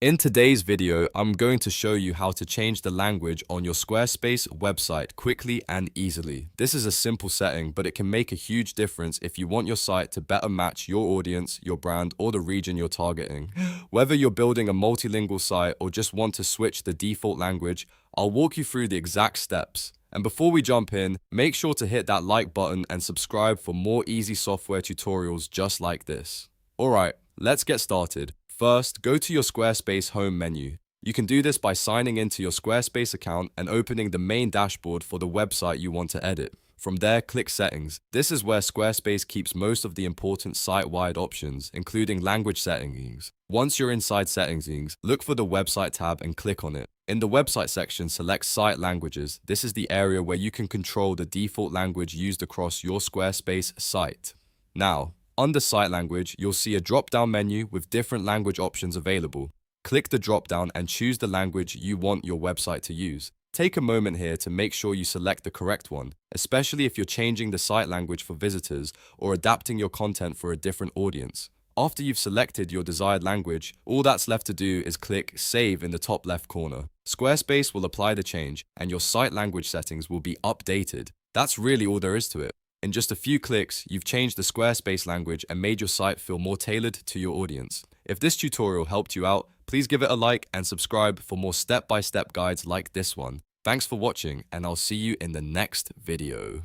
In today's video, I'm going to show you how to change the language on your Squarespace website quickly and easily. This is a simple setting, but it can make a huge difference if you want your site to better match your audience, your brand, or the region you're targeting. Whether you're building a multilingual site or just want to switch the default language, I'll walk you through the exact steps. And before we jump in, make sure to hit that like button and subscribe for more easy software tutorials just like this. Alright, let's get started. First, go to your Squarespace home menu. You can do this by signing into your Squarespace account and opening the main dashboard for the website you want to edit. From there, click Settings. This is where Squarespace keeps most of the important site-wide options, including language settings. Once you're inside Settings, look for the Website tab and click on it. In the Website section, select Site Languages. This is the area where you can control the default language used across your Squarespace site. Now, under Site Language, you'll see a drop-down menu with different language options available. Click the drop-down and choose the language you want your website to use. Take a moment here to make sure you select the correct one, especially if you're changing the site language for visitors or adapting your content for a different audience. After you've selected your desired language, all that's left to do is click Save in the top left corner. Squarespace will apply the change and your site language settings will be updated. That's really all there is to it. In just a few clicks, you've changed the Squarespace language and made your site feel more tailored to your audience. If this tutorial helped you out, please give it a like and subscribe for more step-by-step guides like this one. Thanks for watching, and I'll see you in the next video.